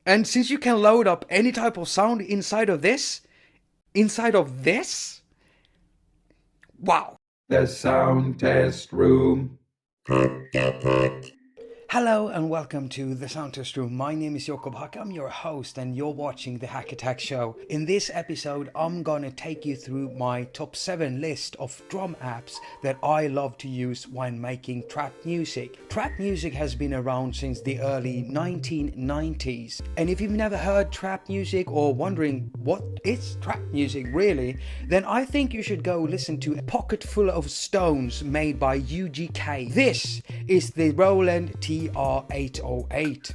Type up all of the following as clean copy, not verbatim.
And since you can load up any type of sound inside of this, wow. The sound test room. Hello and welcome to the Sound Test Room. My name is Jakob. I'm your host and you're watching the attaQ show. In this episode, I'm gonna take you through my top 7 list of drum apps that I love to use when making trap music. Trap music has been around since the early 1990s. And if you've never heard trap music or wondering what is trap music really, then I think you should go listen to A Pocket Full of Stones made by UGK. This is the Roland TR-808,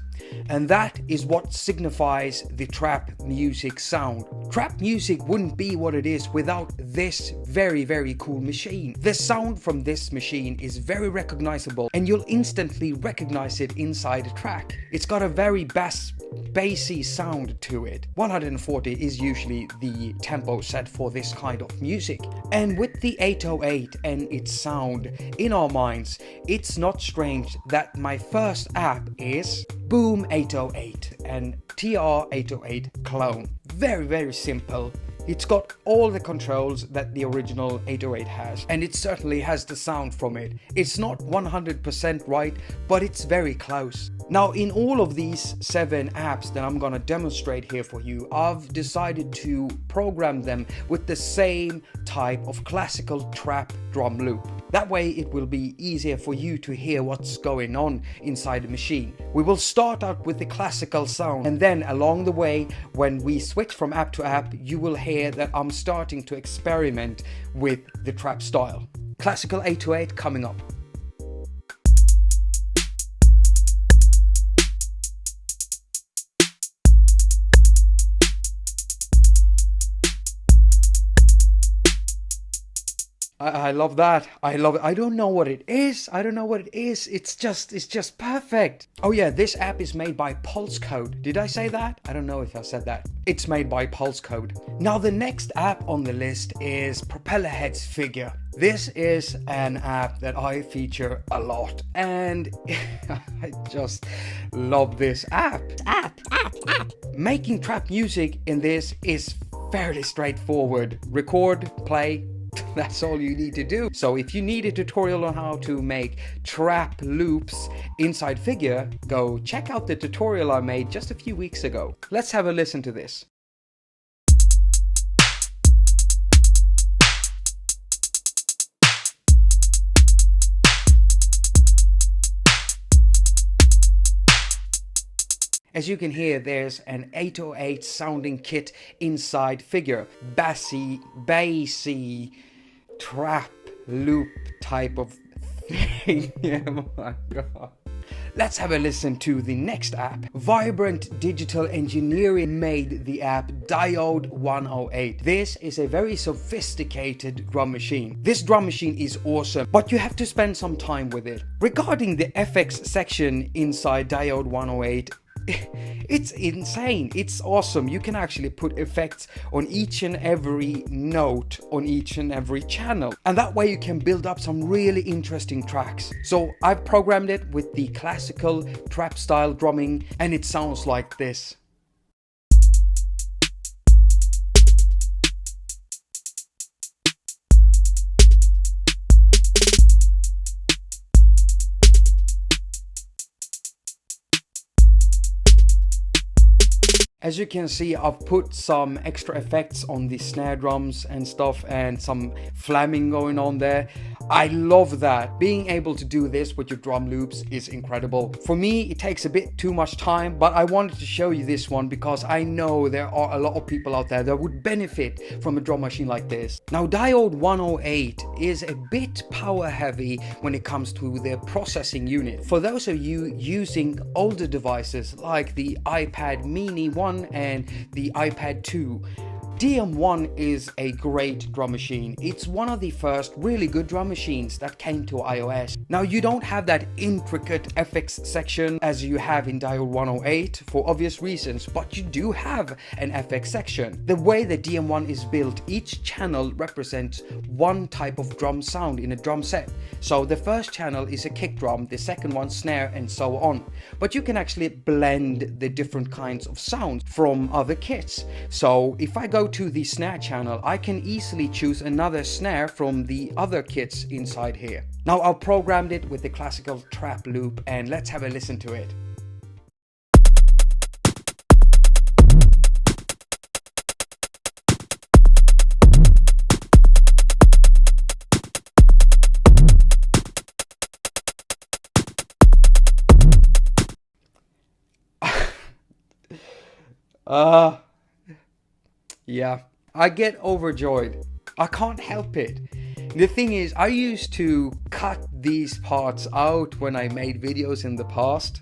and that is what signifies the trap music sound. Trap music wouldn't be what it is without this very cool machine. The sound from this machine is very recognizable and you'll instantly recognize it inside a track. It's got a very bassy sound to it. 140 is usually the tempo set for this kind of music. And with the 808 and its sound in our minds, it's not strange that my first app is Boom 808 and TR-808 clone. Very simple. It's got all the controls that the original 808 has, and it certainly has the sound from it. It's not 100% right, but it's very close. Now, in all of these 7 apps that I'm gonna demonstrate here for you, I've decided to program them with the same type of classical trap drum loop. That way it will be easier for you to hear what's going on inside the machine. We will start out with the classical sound, and then along the way, when we switch from app to app, you will hear that I'm starting to experiment with the trap style. Classical 808 coming up. I love that. I love it. I don't know what it is. It's just perfect. Oh yeah, this app is made by PulseCode. Did I say that? I don't know if I said that. It's made by PulseCode. Now the next app on the list is Propellerheads Figure. This is an app that I feature a lot, and I just love this app. Making trap music in this is fairly straightforward. Record, play. That's all you need to do. So if you need a tutorial on how to make trap loops inside Figure, go check out the tutorial I made just a few weeks ago. Let's have a listen to this. As you can hear, there's an 808 sounding kit inside Figure. Bassy, trap loop type of thing. Oh my god. Let's have a listen to the next app. Vibrant Digital Engineering made the app Diode 108. This is a very sophisticated drum machine. This drum machine is awesome, but you have to spend some time with it. Regarding the FX section inside Diode 108, it's insane. It's awesome. You can actually put effects on each and every note on each and every channel, and that way you can build up some really interesting tracks. So I've programmed it with the classical trap style drumming, and it sounds like this. As you can see, I've put some extra effects on the snare drums and stuff, and some flamming going on there. I love that. Being able to do this with your drum loops is incredible. For me, it takes a bit too much time, but I wanted to show you this one because I know there are a lot of people out there that would benefit from a drum machine like this. Now, Diode 108 is a bit power heavy when it comes to the processing unit. For those of you using older devices like the iPad mini 1 and the iPad 2, DMOne is a great drum machine. It's one of the first really good drum machines that came to iOS. Now you don't have that intricate FX section as you have in Diode 108 for obvious reasons, but you do have an FX section. The way the DMOne is built, each channel represents one type of drum sound in a drum set. So the first channel is a kick drum, the second one snare, and so on. But you can actually blend the different kinds of sounds from other kits. So if I go to the snare channel, I can easily choose another snare from the other kits inside here. Now I've programmed it with the classical trap loop, and let's have a listen to it. Yeah, I get overjoyed. I can't help it. The thing is, I used to cut these parts out when I made videos in the past.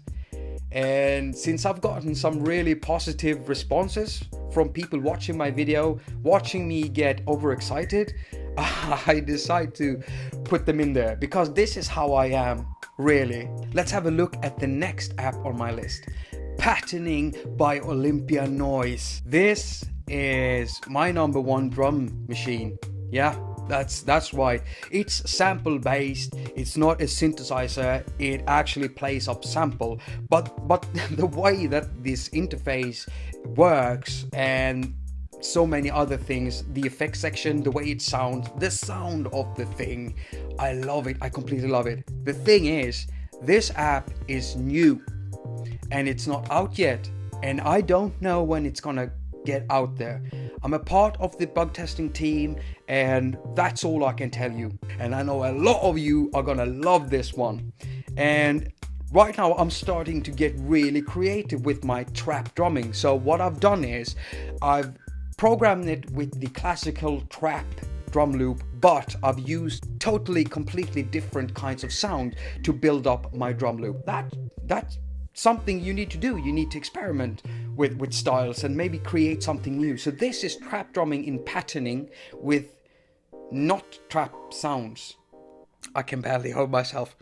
And since I've gotten some really positive responses from people watching my video, watching me get overexcited, I decide to put them in there because this is how I am, really. Let's have a look at the next app on my list. Patterning by Olympia Noise. This is my number one drum machine. Yeah, that's right. It's sample based. It's not a synthesizer. It actually plays up sample. But the way that this interface works and so many other things, the effects section, the way it sounds, the sound of the thing, I love it. I completely love it. The thing is, this app is new and it's not out yet, and I don't know when it's gonna get out there. I'm a part of the bug testing team, and that's all I can tell you. And I know a lot of you are gonna love this one. And right now I'm starting to get really creative with my trap drumming. So what I've done is I've programmed it with the classical trap drum loop, but I've used completely different kinds of sound to build up my drum loop. That's something you need to do. You need to experiment with styles and maybe create something new. So this is trap drumming in patterning with not trap sounds. I can barely hold myself.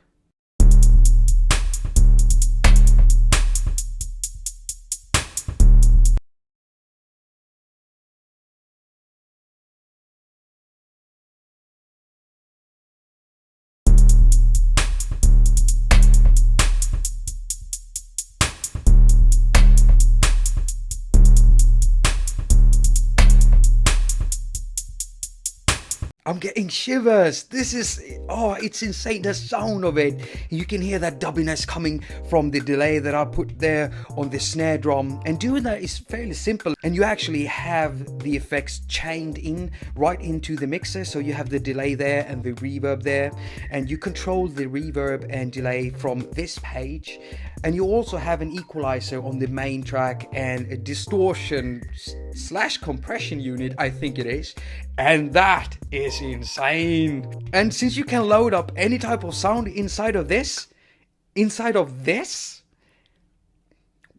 I'm getting shivers. This is, it's insane, the sound of it. You can hear that dubbiness coming from the delay that I put there on the snare drum. And doing that is fairly simple. And you actually have the effects chained in right into the mixer. So you have the delay there and the reverb there. And you control the reverb and delay from this page. And you also have an equalizer on the main track and a distortion / compression unit, I think it is. And that is insane. And since you can load up any type of sound inside of this,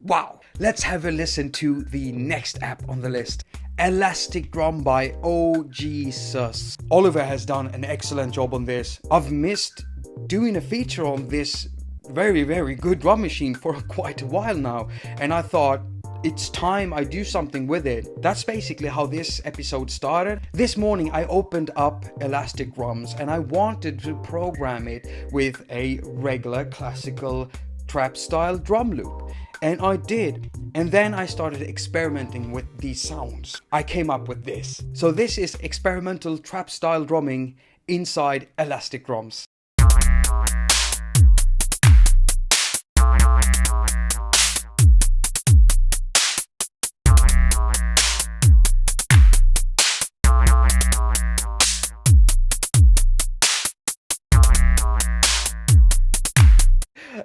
wow. Let's have a listen to the next app on the list. Elastic Drum by Oh Jesus. Oliver has done an excellent job on this. I've missed doing a feature on this very, very good drum machine for quite a while now, and I thought it's time I do something with it. That's basically how this episode started. This morning I opened up Elastic Drums and I wanted to program it with a regular classical trap style drum loop, and I did. And then I started experimenting with these sounds. I came up with this. So this is experimental trap style drumming inside Elastic Drums.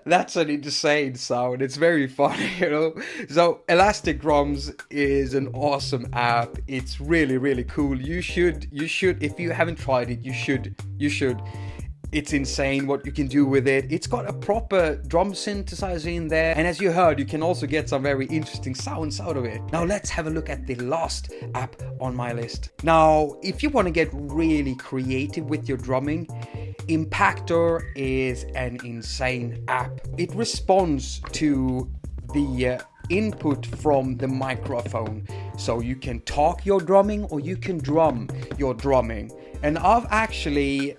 That's an insane sound. It's very funny, you know. So Elastic Drums is an awesome app. It's really, really cool. You should, if you haven't tried it, you should. It's insane what you can do with it. It's got a proper drum synthesizer in there, and as you heard, you can also get some very interesting sounds out of it. Now let's have a look at the last app on my list. Now, if you want to get really creative with your drumming, impaQtor is an insane app. It responds to the input from the microphone, so you can talk your drumming or you can drum your drumming. And I've actually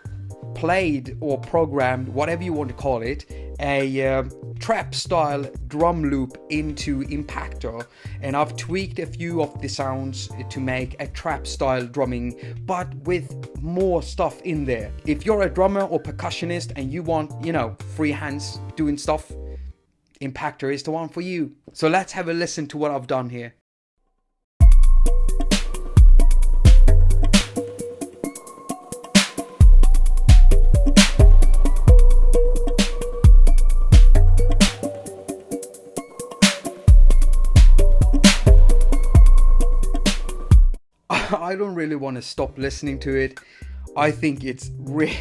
played or programmed, whatever you want to call it, a trap style drum loop into impaQtor, and I've tweaked a few of the sounds to make a trap style drumming, but with more stuff in there. If you're a drummer or percussionist and you want, free hands doing stuff, impaQtor is the one for you. So let's have a listen to what I've done here. I don't really want to stop listening to it. I think it's really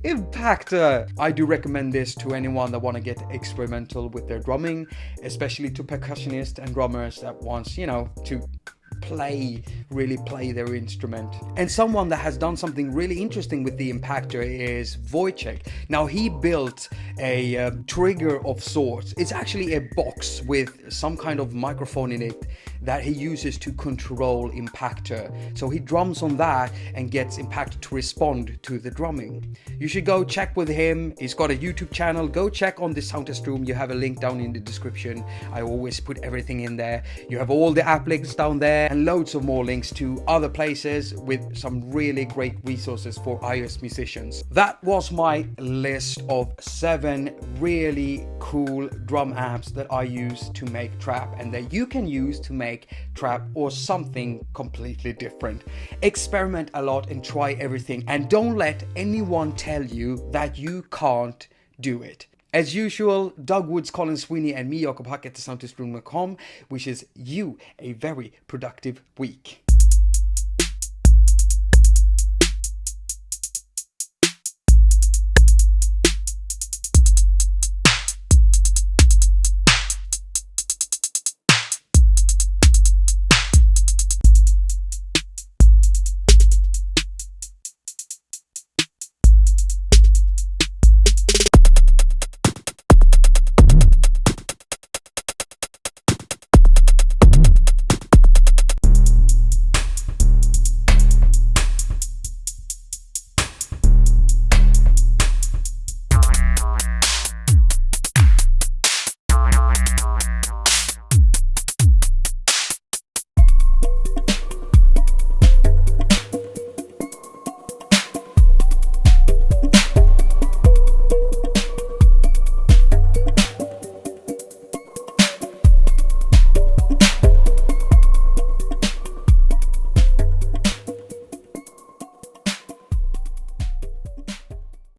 impaQtor. I do recommend this to anyone that want to get experimental with their drumming, especially to percussionists and drummers that wants, to really play their instrument. And someone that has done something really interesting with the impaQtor is VoiceCheck. Now, he built a trigger of sorts. It's actually a box with some kind of microphone in it that he uses to control impaQtor. So he drums on that and gets impaQtor to respond to the drumming. You should go check with him. He's got a YouTube channel. Go check on the Sound Test Room. You have a link down in the description. I always put everything in there. You have all the app links down there and loads of more links to other places with some really great resources for iOS musicians. That was my list of 7 really cool drum apps that I use to make trap and that you can use to make trap or something completely different. Experiment a lot and try everything, and don't let anyone tell you that you can't do it. As usual, Doug Woods, Colin Sweeney and me, Jakob, at thesoundtestroom.com, wishes you a very productive week.